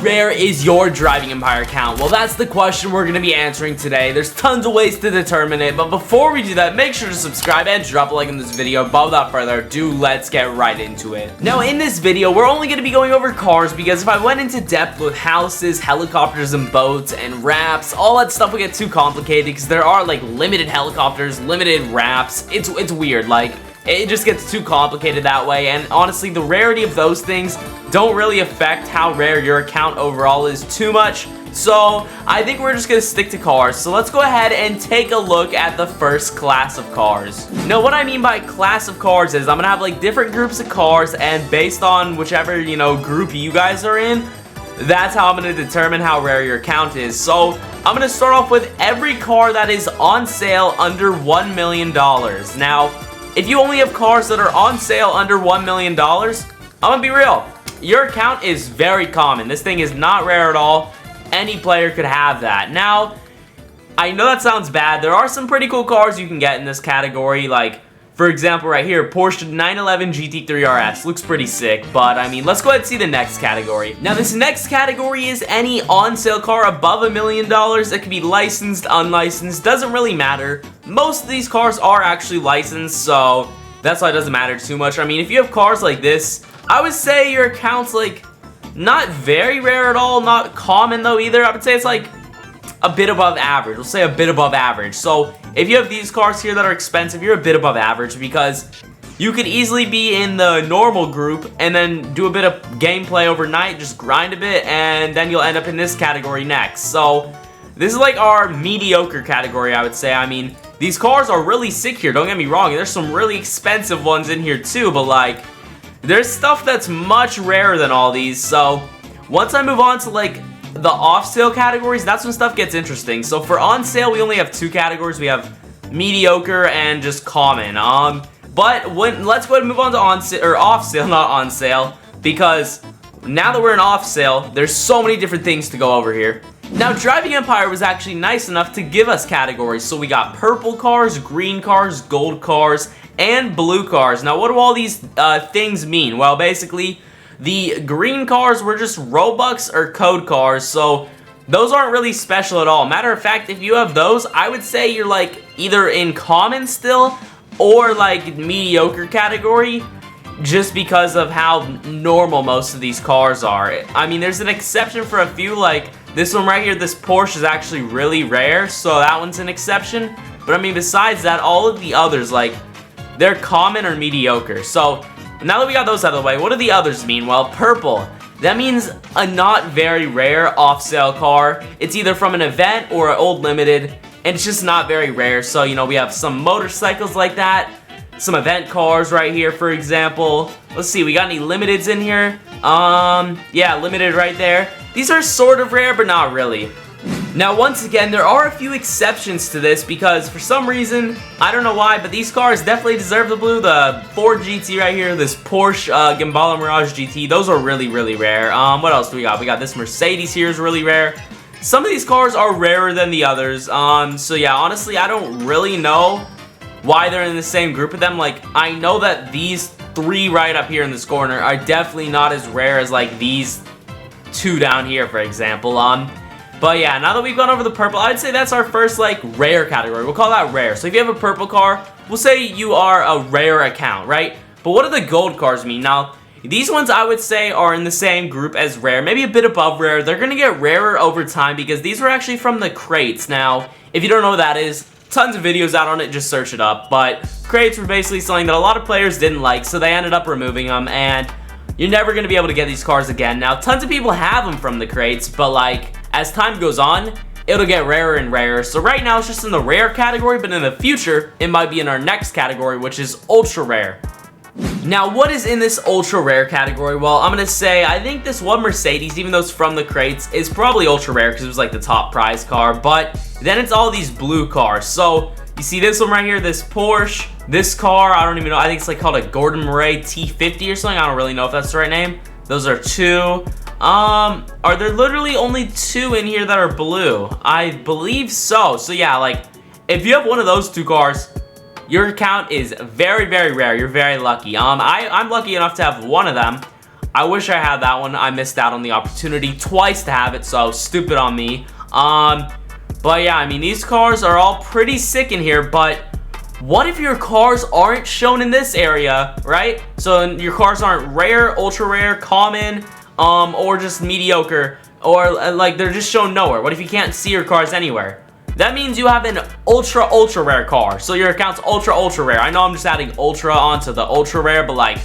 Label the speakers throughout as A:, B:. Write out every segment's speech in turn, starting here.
A: rare is your Driving Empire account? Well, that's the question we're going to be answering today. There's tons of ways to determine it, but before we do that, make sure to subscribe and drop a like in this video. But without further ado, let's get right into it. Now, in this video, we're only going to be going over cars because if I went into depth with houses, helicopters, and boats, and wraps, all that stuff would get too complicated because there are, like, limited helicopters, limited wraps. It's weird, like, it just gets too complicated that way, and honestly, the rarity of those things don't really affect how rare your account overall is too much, so I think we're just going to stick to cars. So let's go ahead and take a look at the first class of cars. Now, what I mean by class of cars is I'm going to have, like, different groups of cars, and based on whichever, you know, group you guys are in, that's how I'm going to determine how rare your account is. So I'm going to start off with every car that is on sale under $1 million. Now, if you only have cars that are on sale under $1 million, I'm gonna be real, your account is very common. This thing is not rare at all. Any player could have that. Now, I know that sounds bad. There are some pretty cool cars you can get in this category, like, for example, right here, Porsche 911 GT3 RS. Looks pretty sick, but, I mean, let's go ahead and see the next category. Now, this next category is any on-sale car above $1 million. It can be licensed, unlicensed, doesn't really matter. Most of these cars are actually licensed, so that's why it doesn't matter too much. I mean, if you have cars like this, I would say your account's, like, not very rare at all, not common, though, either. I would say it's, like, a bit above average. We'll say a bit above average. So if you have these cars here that are expensive, you're a bit above average because you could easily be in the normal group and then do a bit of gameplay overnight, just grind a bit, and then you'll end up in this category next. So this is like our mediocre category, I would say. I mean, these cars are really sick here, don't get me wrong. There's some really expensive ones in here too, but like, there's stuff that's much rarer than all these. So once I move on to like the off-sale categories, that's when stuff gets interesting. So for on-sale, we only have two categories. We have mediocre and just common. But let's go ahead and move on to on-sale, or off-sale, not on-sale, because now that we're in off-sale, there's so many different things to go over here. Now, Driving Empire was actually nice enough to give us categories. So we got purple cars, green cars, gold cars, and blue cars. Now, what do all these things mean? Well, basically, the green cars were just Robux or code cars, so those aren't really special at all. Matter of fact, if you have those, I would say you're like either in common still or like mediocre category, just because of how normal most of these cars are. I mean, there's an exception for a few, like this one right here, this Porsche is actually really rare, so that one's an exception. But I mean, besides that, all of the others, like, they're common or mediocre. So now that we got those out of the way, what do the others mean? Well, purple, that means a not very rare off-sale car. It's either from an event or an old limited, and it's just not very rare. So, you know, we have some motorcycles like that, some event cars right here, for example. Let's see, we got any limiteds in here? Yeah, limited right there. These are sort of rare, but not really. Now, once again, there are a few exceptions to this because for some reason, I don't know why, but these cars definitely deserve the blue. The Ford GT right here, this Porsche Gambala Mirage GT, those are really, really rare. What else do we got? We got this Mercedes here is really rare. Some of these cars are rarer than the others. So yeah, honestly, I don't really know why they're in the same group with them. Like, I know that these three right up here in this corner are definitely not as rare as like these two down here, for example. But yeah, now that we've gone over the purple, I'd say that's our first, like, rare category. We'll call that rare. So if you have a purple car, we'll say you are a rare account, right? But what do the gold cars mean? Now, these ones I would say are in the same group as rare, maybe a bit above rare. They're going to get rarer over time because these were actually from the crates. Now, if you don't know what that is, tons of videos out on it, just search it up. But crates were basically something that a lot of players didn't like, so they ended up removing them, and you're never going to be able to get these cars again. Now, tons of people have them from the crates, but like, as time goes on, it'll get rarer and rarer. So right now, it's just in the rare category, but in the future, it might be in our next category, which is ultra rare. Now, what is in this ultra rare category? Well, I'm gonna say, I think this one Mercedes, even though it's from the crates, is probably ultra rare because it was like the top prize car, but then it's all these blue cars. So, you see this one right here, this Porsche, this car, I don't even know, I think it's like called a Gordon Murray T50 or something, I don't really know if that's the right name. Those are two. Are there literally only two in here that are blue? I believe so. So yeah, like, if you have one of those two cars, your account is very, very rare. You're very lucky. I'm lucky enough to have one of them. I wish I had that one. I missed out on the opportunity twice to have it, so stupid on me. But yeah, I mean, these cars are all pretty sick in here, but what if your cars aren't shown in this area, right? So your cars aren't rare, ultra rare, common, or just mediocre, or like they're just shown nowhere. What if you can't see your cars anywhere? That means you have an ultra rare car. So your account's ultra rare. I know I'm just adding ultra onto the ultra rare, but like,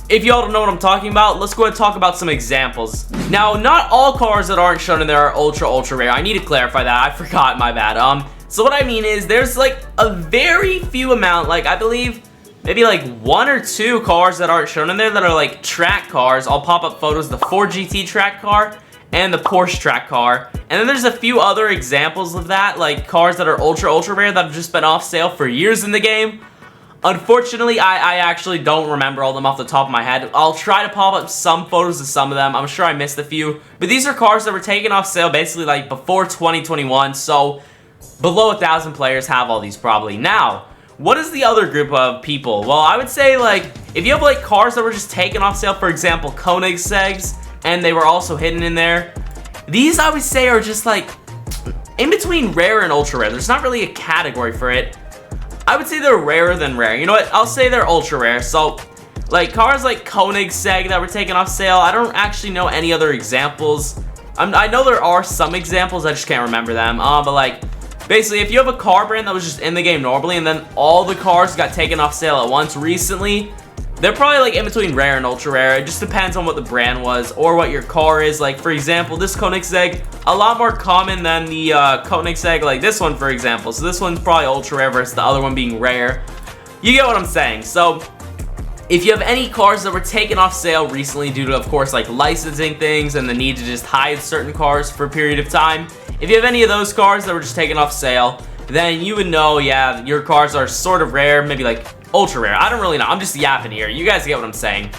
A: if y'all don't know what I'm talking about, let's go ahead and talk about some examples. Now, not all cars that aren't shown in there are ultra rare. I need to clarify that. I forgot, my bad. So what I mean is there's like a very few amount, like I believe maybe like 1 or 2 cars that aren't shown in there that are like track cars. I'll pop up photos, the Ford GT track car and the Porsche track car. And then there's a few other examples of that, like cars that are ultra rare that have just been off sale for years in the game. Unfortunately, I actually don't remember all of them off the top of my head. I'll try to pop up some photos of some of them. I'm sure I missed a few. But these are cars that were taken off sale basically like before 2021. So below 1,000 players have all these probably. Now, what is the other group of people? Well, I would say like if you have like cars that were just taken off sale, for example, Koenigsegg's, and they were also hidden in there. These I would say are just like in between rare and ultra rare. There's not really a category for it. I would say they're rarer than rare. You know what? I'll say they're ultra rare. So like cars like Koenigsegg that were taken off sale, I don't actually know any other examples. I know there are some examples, I just can't remember them. But like basically if you have a car brand that was just in the game normally and then all the cars got taken off sale at once recently, they're probably like in between rare and ultra rare. It just depends on what the brand was or what your car is. Like for example, this Koenigsegg, a lot more common than the Koenigsegg like this one, for example. So this one's probably ultra rare versus the other one being rare. You get what I'm saying. So if you have any cars that were taken off sale recently due to, of course, like licensing things and the need to just hide certain cars for a period of time, if you have any of those cars that were just taken off sale, then you would know, yeah, your cars are sort of rare, maybe like ultra rare. I don't really know. I'm just yapping here. You guys get what I'm saying.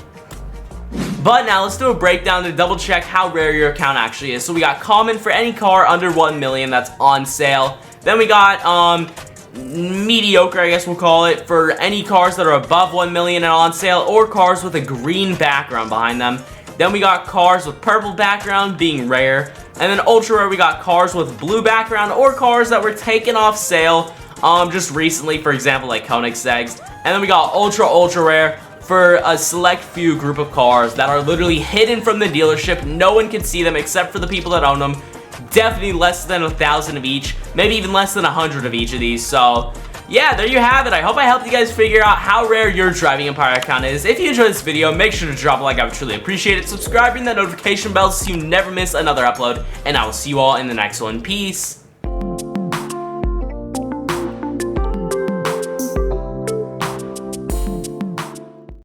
A: But now let's do a breakdown to double check how rare your account actually is. So we got common for any car under 1 million that's on sale. Then we got mediocre, I guess we'll call it, for any cars that are above 1 million and on sale, or cars with a green background behind them. Then we got cars with purple background being rare. And then ultra rare, we got cars with blue background or cars that were taken off sale just recently, for example, like Koenigsegg's. And then we got ultra rare for a select few group of cars that are literally hidden from the dealership. No one can see them except for the people that own them. Definitely less than 1,000 of each, maybe even less than 100 of each of these. So yeah, there you have it. I hope I helped you guys figure out how rare your Driving Empire account is. If you enjoyed this video, make sure to drop a like. I would truly appreciate it. Subscribe, ring that notification bell so you never miss another upload. And I will see you all in the next one. Peace.